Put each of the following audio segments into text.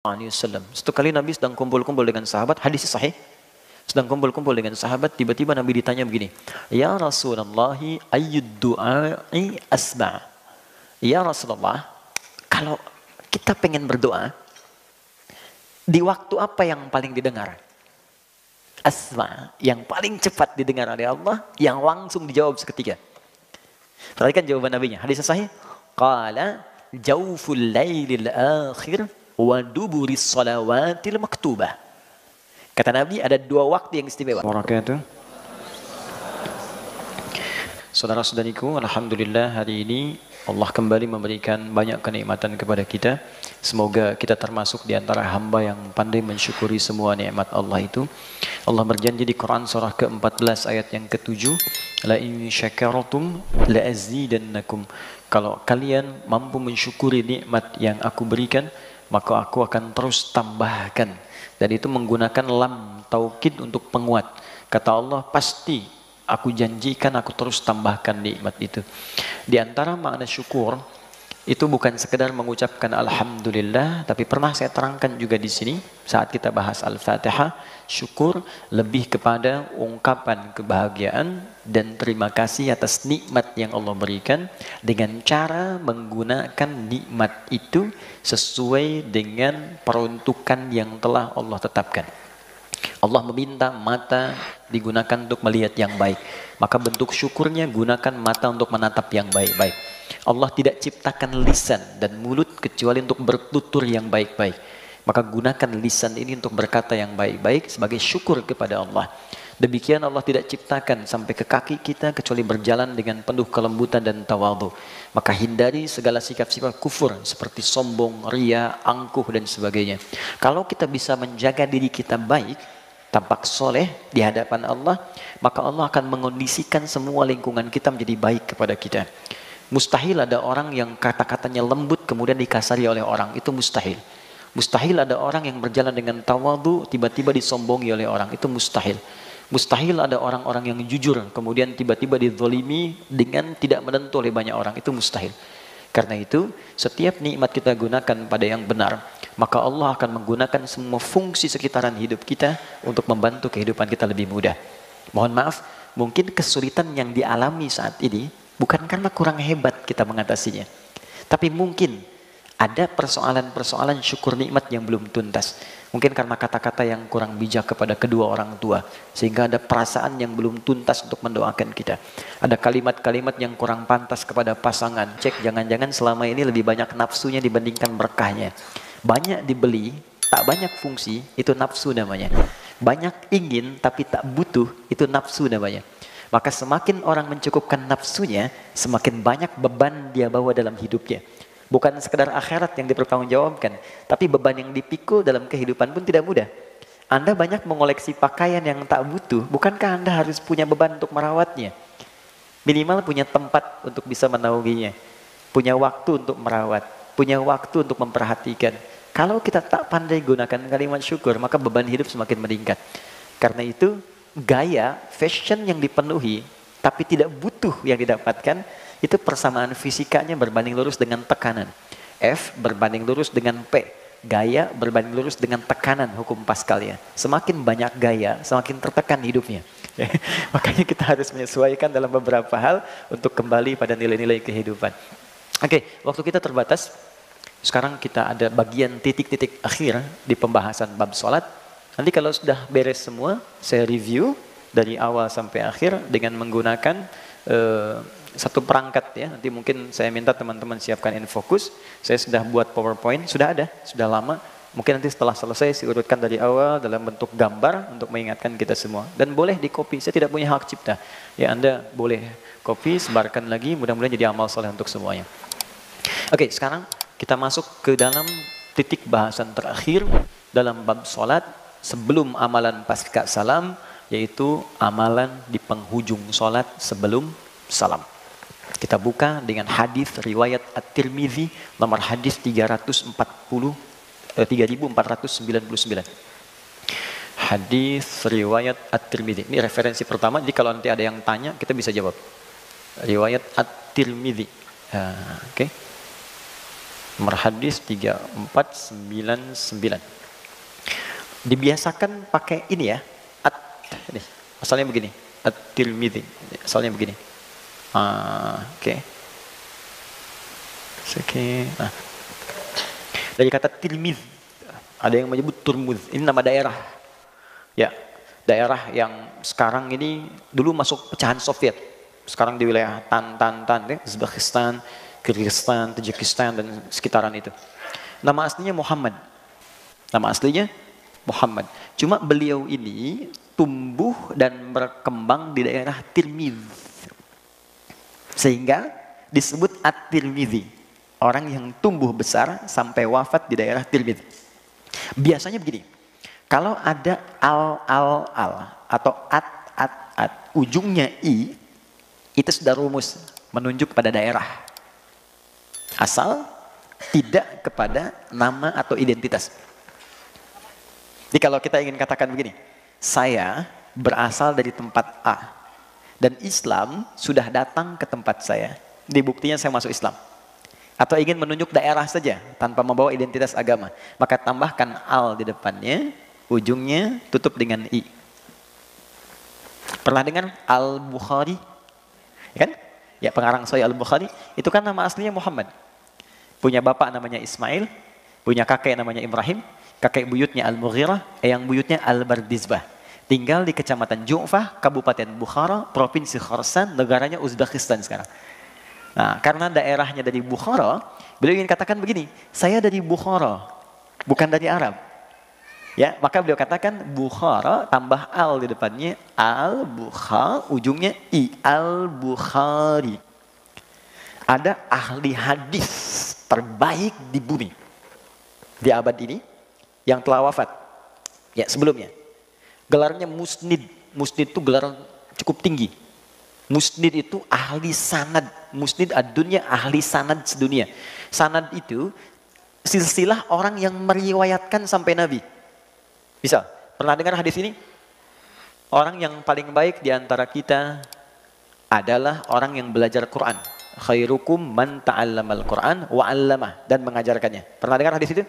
SAW. Satu kali Nabi sedang kumpul-kumpul dengan sahabat, hadis sahih. Sedang kumpul-kumpul dengan sahabat, tiba-tiba Nabi ditanya begini, Ya Rasulullah, ayyud du'a'i asma'. Ya Rasulullah, kalau kita pengen berdoa, di waktu apa yang paling didengar? Asma', yang paling cepat didengar oleh Allah, yang langsung dijawab seketika. Perhatikan jawaban Nabinya, hadis sahih. Qala jawful lailil akhir wa duburis salawatil maktubah. Kata Nabi, ada dua waktu yang istimewa. Saudara-saudariku, alhamdulillah hari ini Allah kembali memberikan banyak kenikmatan kepada kita. Semoga kita termasuk di antara hamba yang pandai mensyukuri semua nikmat Allah itu. Allah berjanji di Quran surah ke-14 ayat yang ke-7, La in syakartum la azidannakum. Kalau kalian mampu mensyukuri nikmat yang aku berikan, maka aku akan terus tambahkan. Dan itu menggunakan lam taukid untuk penguat. Kata Allah, pasti aku janjikan aku terus tambahkan nikmat itu. Di antara makna syukur itu bukan sekedar mengucapkan alhamdulillah, tapi pernah saya terangkan juga di sini saat kita bahas Al-Fatihah, syukur lebih kepada ungkapan kebahagiaan dan terima kasih atas nikmat yang Allah berikan dengan cara menggunakan nikmat itu sesuai dengan peruntukan yang telah Allah tetapkan. Allah meminta mata digunakan untuk melihat yang baik. Maka bentuk syukurnya gunakan mata untuk menatap yang baik-baik. Allah tidak ciptakan lisan dan mulut kecuali untuk bertutur yang baik-baik. Maka gunakan lisan ini untuk berkata yang baik-baik sebagai syukur kepada Allah. Demikian Allah tidak ciptakan sampai ke kaki kita kecuali berjalan dengan penuh kelembutan dan tawadhu. Maka hindari segala sikap-sikap kufur seperti sombong, ria, angkuh dan sebagainya. Kalau kita bisa menjaga diri kita baik, tampak soleh di hadapan Allah, maka Allah akan mengondisikan semua lingkungan kita menjadi baik kepada kita. Mustahil ada orang yang kata-katanya lembut kemudian dikasari oleh orang, itu mustahil. Mustahil ada orang yang berjalan dengan tawadhu tiba-tiba disombongi oleh orang, itu mustahil. Mustahil ada orang-orang yang jujur kemudian tiba-tiba dizalimi dengan tidak menentu oleh banyak orang, itu mustahil. Karena itu setiap nikmat kita gunakan pada yang benar, maka Allah akan menggunakan semua fungsi sekitaran hidup kita untuk membantu kehidupan kita lebih mudah. Mohon maaf, mungkin kesulitan yang dialami saat ini bukan karena kurang hebat kita mengatasinya, tapi mungkin ada persoalan-persoalan syukur nikmat yang belum tuntas. Mungkin karena kata-kata yang kurang bijak kepada kedua orang tua, sehingga ada perasaan yang belum tuntas untuk mendoakan kita. Ada kalimat-kalimat yang kurang pantas kepada pasangan. Cek, jangan-jangan selama ini lebih banyak nafsunya dibandingkan berkahnya. Banyak dibeli, tak banyak fungsi, itu nafsu namanya. Banyak ingin, tapi tak butuh, itu nafsu namanya. Maka semakin orang mencukupkan nafsunya, semakin banyak beban dia bawa dalam hidupnya. Bukan sekedar akhirat yang dipertanggungjawabkan, tapi beban yang dipikul dalam kehidupan pun tidak mudah. Anda banyak mengoleksi pakaian yang tak butuh, bukankah Anda harus punya beban untuk merawatnya? Minimal punya tempat untuk bisa menaunginya, punya waktu untuk merawat, punya waktu untuk memperhatikan. Kalau kita tak pandai gunakan kalimat syukur, maka beban hidup semakin meningkat. Karena itu, gaya, fashion yang dipenuhi, tapi tidak butuh yang didapatkan, itu persamaan fisikanya berbanding lurus dengan tekanan. F berbanding lurus dengan P. Gaya berbanding lurus dengan tekanan hukum Pascal-nya. Semakin banyak gaya, semakin tertekan hidupnya. Makanya kita harus menyesuaikan dalam beberapa hal untuk kembali pada nilai-nilai kehidupan. Oke, waktu kita terbatas. Sekarang kita ada bagian titik-titik akhir di pembahasan bab sholat. Nanti kalau sudah beres semua, saya review dari awal sampai akhir dengan menggunakan satu perangkat ya. Nanti mungkin saya minta teman-teman siapkan InFocus. Saya sudah buat PowerPoint, sudah ada, sudah lama. Mungkin nanti setelah selesai saya urutkan dari awal dalam bentuk gambar untuk mengingatkan kita semua. Dan boleh di copy, saya tidak punya hak cipta. Ya, Anda boleh copy, sebarkan lagi, mudah-mudahan jadi amal soleh untuk semuanya. Oke, sekarang kita masuk ke dalam titik bahasan terakhir dalam bab sholat sebelum amalan pasca salam, yaitu amalan di penghujung sholat sebelum salam. Kita buka dengan hadis riwayat At-Tirmidzi nomor hadis 3499. Hadis riwayat At-Tirmidzi. Ini referensi pertama, jadi kalau nanti ada yang tanya kita bisa jawab. Riwayat At-Tirmidzi. Oke. Nomor hadis 3499. Dibiasakan pakai ini ya. Ini. Asalnya begini. At-Tirmidzi. Asalnya begini. Oke. Nah. Dari kata Tirmidz. Ada yang menyebut Turmuz. Ini nama daerah. Ya. Daerah yang sekarang ini dulu masuk pecahan Soviet. Sekarang di wilayah Tan, Uzbekistan, Kyrgyzstan, Tajikistan dan sekitaran itu. Nama aslinya Muhammad. Nama aslinya Muhammad. Cuma beliau ini tumbuh dan berkembang di daerah Tirmidz. Sehingga disebut At-Tirmidzi. Orang yang tumbuh besar sampai wafat di daerah Tirmidz. Biasanya begini. Kalau ada al atau at, ujungnya i, itu sudah rumus menunjuk pada daerah. Asal tidak kepada nama atau identitas. Jadi kalau kita ingin katakan begini, saya berasal dari tempat A dan Islam sudah datang ke tempat saya. Di buktinya saya masuk Islam. Atau ingin menunjuk daerah saja tanpa membawa identitas agama, maka tambahkan al di depannya, ujungnya tutup dengan i. Pernah dengar Al-Bukhari? Ya kan? Ya, pengarang Sahih Al-Bukhari itu kan nama aslinya Muhammad. Punya bapak namanya Ismail, punya kakek namanya Ibrahim, kakek buyutnya Al-Mughirah, yang buyutnya Al-Bardizbah. Tinggal di Kecamatan Ju'fah, Kabupaten Bukhara, Provinsi Khorasan, negaranya Uzbekistan sekarang. Nah, karena daerahnya dari Bukhara, beliau ingin katakan begini, saya dari Bukhara, bukan dari Arab. Ya, maka beliau katakan Bukhara tambah al di depannya, Al-Bukhari, ujungnya i, Al-Bukhari. Ada ahli hadis terbaik di bumi di abad ini yang telah wafat. Ya, sebelumnya. Gelarnya Musnid. Musnid itu gelar cukup tinggi. Musnid itu ahli sanad. Musnid ad-dunya, ahli sanad sedunia. Sanad itu silsilah orang yang meriwayatkan sampai Nabi. Bisa? Pernah dengar hadis ini? Orang yang paling baik di antara kita adalah orang yang belajar Quran. Khairukum man ta'allamal Quran wa 'allamah, dan mengajarkannya. Pernah dengar hadis itu?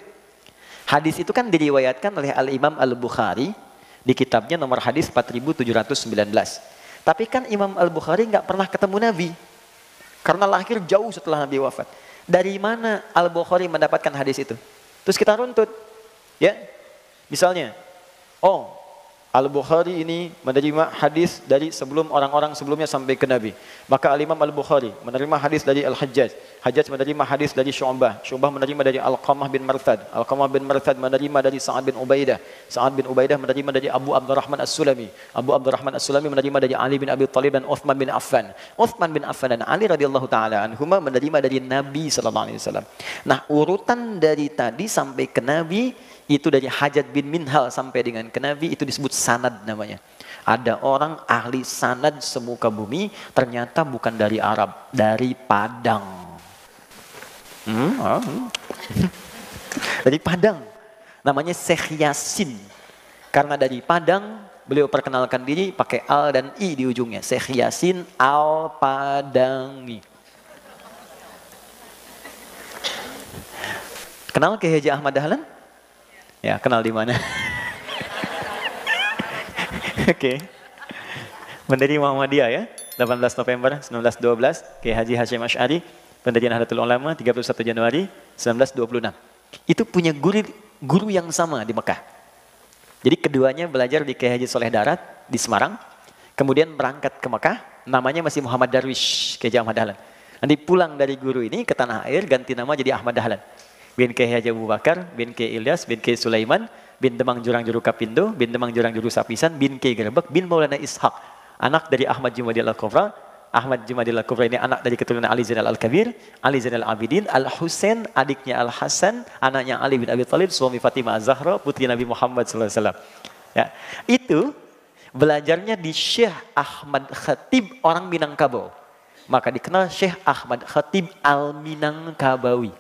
Hadis itu kan diriwayatkan oleh Al-Imam Al-Bukhari di kitabnya nomor hadis 4719. Tapi kan Imam Al-Bukhari nggak pernah ketemu Nabi. Karena lahir jauh setelah Nabi wafat. Dari mana Al-Bukhari mendapatkan hadis itu? Terus kita runtut. Ya. Misalnya, Al-Bukhari ini menerima hadis dari sebelum orang-orang sebelumnya sampai ke Nabi. Maka Al-Imam Al-Bukhari menerima hadis dari Al-Hajjaj. Hajjaj menerima hadis dari Syu'bah. Syu'bah menerima dari Al-Qamah bin Marthad. Al-Qamah bin Marthad menerima dari Sa'ad bin Ubaidah. Sa'ad bin Ubaidah menerima dari Abu Abdurrahman As-Sulami. Abu Abdurrahman As-Sulami menerima dari Ali bin Abi Thalib dan Uthman bin Affan. Uthman bin Affan dan Ali radhiyallahu taala anhuma menerima dari Nabi sallallahu alaihi wasallam. Nah, urutan dari tadi sampai ke Nabi itu dari Hajjaj bin Minhal sampai dengan ke Nabi, itu disebut sanad namanya. Ada orang ahli sanad semuka bumi, ternyata bukan dari Arab, dari Padang. Dari Padang. Namanya Syekh Yasin. Karena dari Padang, beliau perkenalkan diri pakai al dan i di ujungnya. Syekh Yasin Al-Padangi. Kenal Kiai Haji Ahmad Dahlan? Ya, kenal di mana? Oke. Pendiri Muhammadiyah ya, 18 November 1912, Kiai Haji Hasyim Asy'ari, pendiri Nahdlatul Ulama 31 Januari 1926. Itu punya guru yang sama di Mekah. Jadi keduanya belajar di Kiai Haji Soleh Darat di Semarang, kemudian berangkat ke Mekah, namanya masih Muhammad Darwish, Kiai Haji Ahmad Dahlan. Nanti pulang dari guru ini ke tanah air, ganti nama jadi Ahmad Dahlan. Bin Kiai Haji Abu Bakar, bin Kiai Ilyas, bin Kiai Sulaiman, bin Demang Jurang Juru Kapindo, bin Demang Jurang Juru Sapisan, bin Kiai Gerebek, bin Maulana Ishaq. Anak dari Ahmad Jumadil Al-Kubra. Ahmad Jumadil Al-Kubra ini anak dari keturunan Ali Zainal Al-Kabir, Ali Zainal Abidin, Al-Husain, adiknya Al-Hasan, anaknya Ali bin Abi Thalib, suami Fatimah Az-Zahra, putri Nabi Muhammad SAW. Ya, itu belajarnya di Syekh Ahmad Khatib, orang Minangkabau. Maka dikenal Syekh Ahmad Khatib Al-Minangkabawi.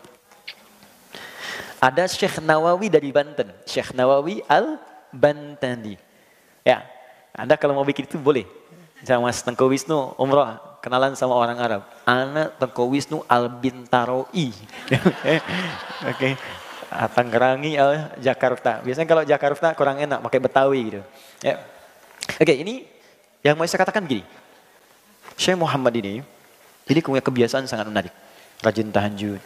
Ada Syekh Nawawi dari Banten, Syekh Nawawi Al-Bantani. Ya, Anda kalau mau bikin itu boleh. Misalnya Mas Tengku Wisnu umrah kenalan sama orang Arab. Ana Tengku Wisnu Al-Bintaroi. Oke. Tanggerangi Jakarta. Biasanya kalau Jakarta kurang enak pakai Betawi gitu. Ya. Oke, ini yang mau saya katakan gini. Syekh Muhammad ini punya kebiasaan sangat menarik. Rajin tahajud,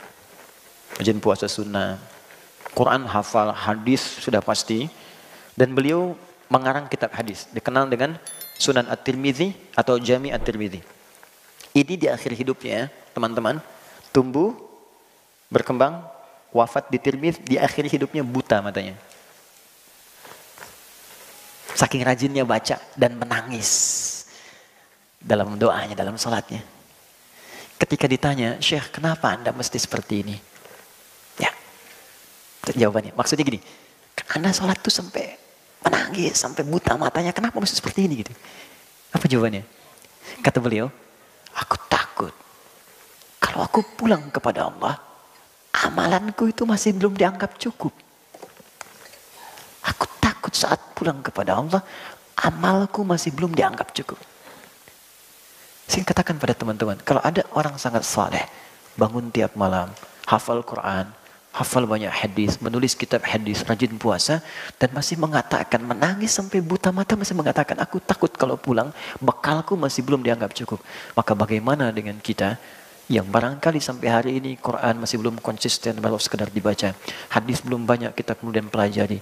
rajin puasa sunnah, Quran hafal, hadis sudah pasti. Dan beliau mengarang kitab hadis, dikenal dengan Sunan At-Tirmidzi atau Jami At-Tirmidzi. Ini di akhir hidupnya, teman-teman, tumbuh, berkembang, wafat di Tirmidzi, di akhir hidupnya buta matanya. Saking rajinnya baca dan menangis dalam doanya, dalam salatnya. Ketika ditanya, Syekh, kenapa Anda mesti seperti ini? Ya, jawabannya. Maksudnya gini, Anda salat tuh sampai menangis, sampai buta matanya, kenapa mesti seperti ini gitu? Apa jawabannya? Kata beliau, aku takut kalau aku pulang kepada Allah, amalanku itu masih belum dianggap cukup. Aku takut saat pulang kepada Allah, amalku masih belum dianggap cukup. Saya katakan pada teman-teman, kalau ada orang sangat saleh, bangun tiap malam, hafal Quran, hafal banyak hadis, menulis kitab hadis, rajin puasa, dan masih mengatakan, menangis sampai buta mata, masih mengatakan, aku takut kalau pulang, bekalku masih belum dianggap cukup. Maka bagaimana dengan kita yang barangkali sampai hari ini Quran masih belum konsisten, baru sekedar dibaca, hadis belum banyak kita kemudian pelajari,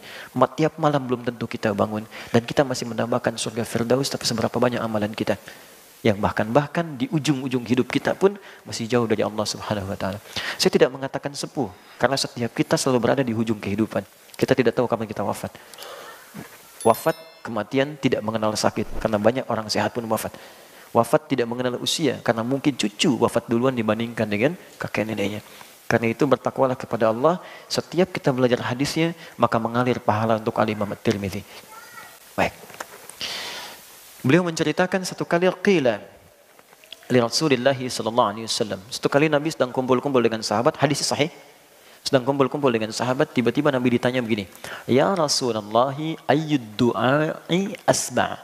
tiap malam belum tentu kita bangun, dan kita masih menambahkan surga Firdaus, tapi seberapa banyak amalan kita yang bahkan di ujung-ujung hidup kita pun masih jauh dari Allah Subhanahu wa taala. Saya tidak mengatakan sepuh karena setiap kita selalu berada di ujung kehidupan. Kita tidak tahu kapan kita wafat. Wafat, kematian tidak mengenal sakit karena banyak orang sehat pun wafat. Wafat tidak mengenal usia karena mungkin cucu wafat duluan dibandingkan dengan kakek neneknya. Karena itu bertakwalah kepada Allah, setiap kita belajar hadisnya maka mengalir pahala untuk Al-Imam At-Tirmidzi. Baik. Beliau menceritakan satu kali qila li Rasulillah sallallahu alaihi wasallam. Satu kali Nabi sedang kumpul-kumpul dengan sahabat, hadis sahih. Sedang kumpul-kumpul dengan sahabat, tiba-tiba Nabi ditanya begini, "Ya Rasulullah, ayyud du'a'i asma'?"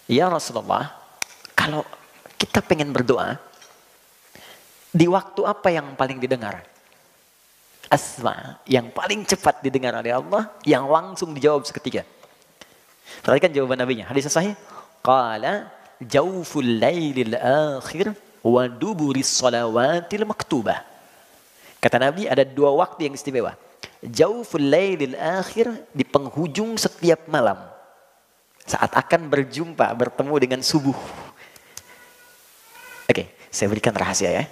Ya Rasulullah, kalau kita pengen berdoa, di waktu apa yang paling didengar? Asma', yang paling cepat didengar oleh Allah, yang langsung dijawab seketika. Perhatikan jawaban Nabinya, hadis sahih. Qala jawful lailil akhir wa duburis salawatil maktubah. Kata Nabi ada dua waktu yang istimewa. Jawful lailil akhir, di penghujung setiap malam. Saat akan berjumpa, bertemu dengan subuh. Oke, saya berikan rahasia ya.